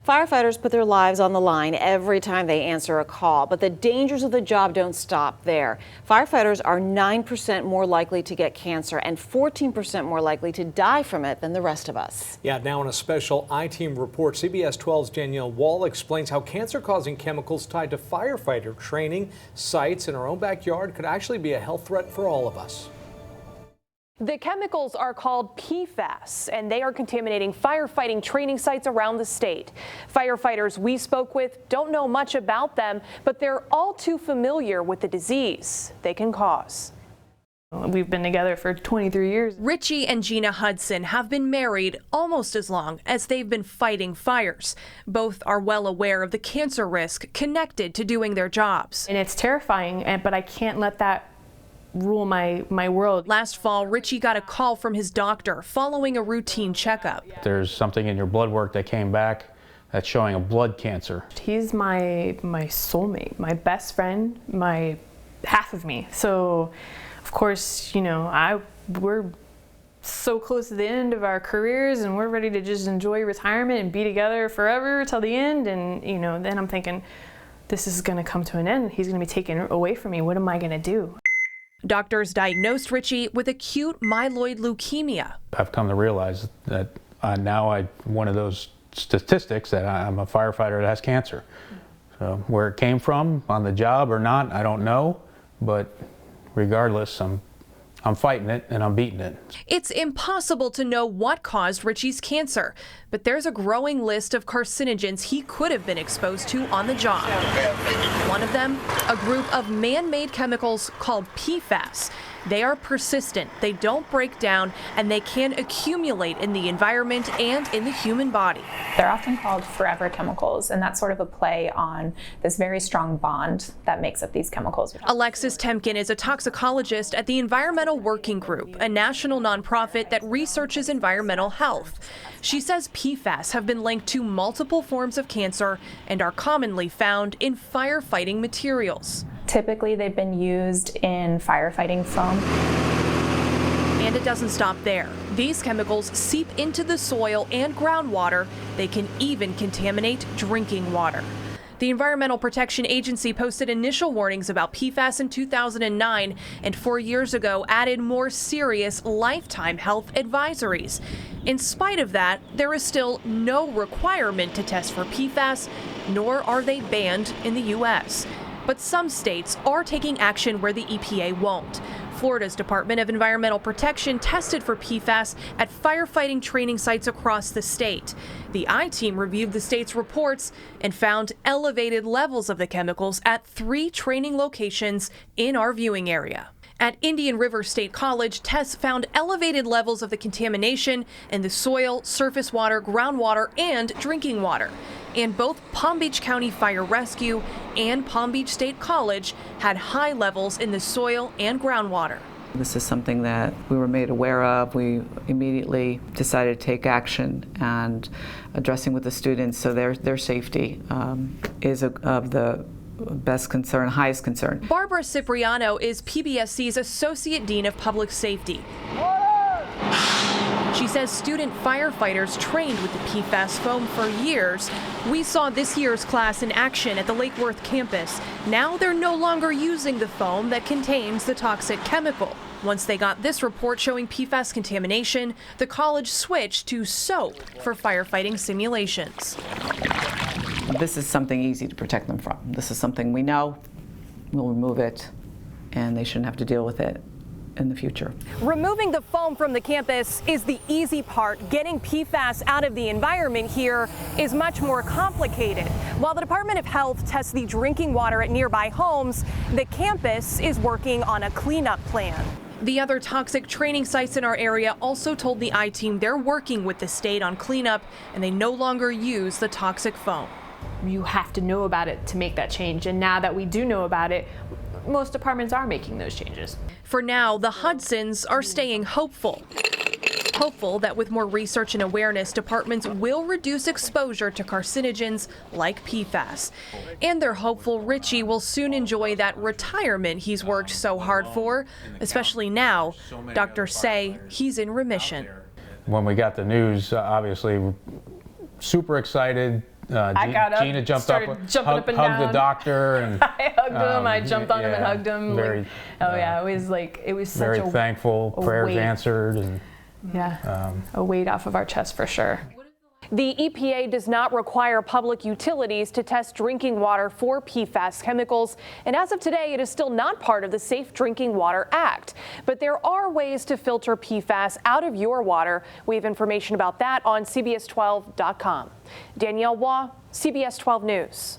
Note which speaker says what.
Speaker 1: Firefighters put their lives on the line every time they answer a call, but the dangers of the job don't stop there. Firefighters are 9% more likely to get cancer and 14% more likely to die from it than the rest of us.
Speaker 2: Yeah, now in a special I-Team report, CBS 12's Danielle Wall explains how cancer-causing chemicals tied to firefighter training sites in our own backyard could actually be a health threat for all of us.
Speaker 3: The chemicals are called PFAS, and they are contaminating firefighting training sites around the state. Firefighters we spoke with don't know much about them, but they're all too familiar with the disease they can cause.
Speaker 4: We've been together for 23 years.
Speaker 3: Richie and Gina Hudson have been married almost as long as they've been fighting fires. Both are well aware of the cancer risk connected to doing their jobs.
Speaker 4: And it's terrifying, but I can't let that rule my world.
Speaker 3: Last fall, Richie got a call from his doctor following a routine checkup.
Speaker 5: There's something in your blood work that came back that's showing a blood cancer.
Speaker 4: He's my soulmate, my best friend, my half of me. So, of course, you know, we're so close to the end of our careers and we're ready to just enjoy retirement and be together forever till the end. And, you know, then I'm thinking, this is going to come to an end. He's going to be taken away from me. What am I going to do?
Speaker 3: Doctors diagnosed Richie with acute myeloid leukemia.
Speaker 5: I've come to realize that now I'm one of those statistics that I'm a firefighter that has cancer. So where it came from, on the job or not, I don't know. But regardless, I'm fighting it and I'm beating it.
Speaker 3: It's impossible to know what caused Richie's cancer, but there's a growing list of carcinogens he could have been exposed to on the job. One of them, a group of man-made chemicals called PFAS. They are persistent, they don't break down, and they can accumulate in the environment and in the human body.
Speaker 6: They're often called forever chemicals, and that's sort of a play on this very strong bond that makes up these chemicals.
Speaker 3: Alexis Temkin is a toxicologist at the Environmental Working Group, a national nonprofit that researches environmental health. She says PFAS have been linked to multiple forms of cancer and are commonly found in firefighting materials.
Speaker 6: Typically, they've been used in firefighting foam.
Speaker 3: And it doesn't stop there. These chemicals seep into the soil and groundwater. They can even contaminate drinking water. The Environmental Protection Agency posted initial warnings about PFAS in 2009 and 4 years ago added more serious lifetime health advisories. In spite of that, there is still no requirement to test for PFAS, nor are they banned in the U.S. But some states are taking action where the EPA won't. Florida's Department of Environmental Protection tested for PFAS at firefighting training sites across the state. The I-Team reviewed the state's reports and found elevated levels of the chemicals at 3 training locations in our viewing area. At Indian River State College, tests found elevated levels of the contamination in the soil, surface water, groundwater, and drinking water. And both Palm Beach County Fire Rescue and Palm Beach State College had high levels in the soil and groundwater.
Speaker 7: This is something that we were made aware of. We immediately decided to take action and addressing with the students so their safety is of the best concern, highest concern.
Speaker 3: Barbara Cipriano is PBSC's Associate Dean of Public Safety. She says student firefighters trained with the PFAS foam for years. We saw this year's class in action at the Lake Worth campus. Now they're no longer using the foam that contains the toxic chemical. Once they got this report showing PFAS contamination, the college switched to soap for firefighting simulations.
Speaker 7: This is something easy to protect them from. This is something we know, we'll remove it, and they shouldn't have to deal with it in the future.
Speaker 3: Removing the foam from the campus is the easy part. Getting PFAS out of the environment here is much more complicated. While the Department of Health tests the drinking water at nearby homes, the campus is working on a cleanup plan. The other toxic training sites in our area also told the I-Team they're working with the state on cleanup and they no longer use the toxic foam.
Speaker 4: You have to know about it to make that change. And now that we do know about it, most departments are making those changes.
Speaker 3: For now, the Hudsons are staying hopeful. Hopeful that with more research and awareness, departments will reduce exposure to carcinogens like PFAS. And they're hopeful Richie will soon enjoy that retirement he's worked so hard for, especially now. Doctors say he's in remission.
Speaker 5: When we got the news, obviously super excited,
Speaker 4: I got up,
Speaker 5: Gina jumped
Speaker 4: started
Speaker 5: up,
Speaker 4: jumping up and
Speaker 5: hugged
Speaker 4: down.
Speaker 5: the doctor, and
Speaker 4: I hugged him. I jumped on him and hugged him.
Speaker 5: Very,
Speaker 4: yeah, it was such
Speaker 5: very
Speaker 4: a
Speaker 5: thankful. Prayers
Speaker 4: weight.
Speaker 5: answered, and
Speaker 4: a weight off of our chest for sure.
Speaker 3: The EPA does not require public utilities to test drinking water for PFAS chemicals, and as of today, it is still not part of the Safe Drinking Water Act. But there are ways to filter PFAS out of your water. We have information about that on CBS12.com. Danielle Waugh, CBS 12 News.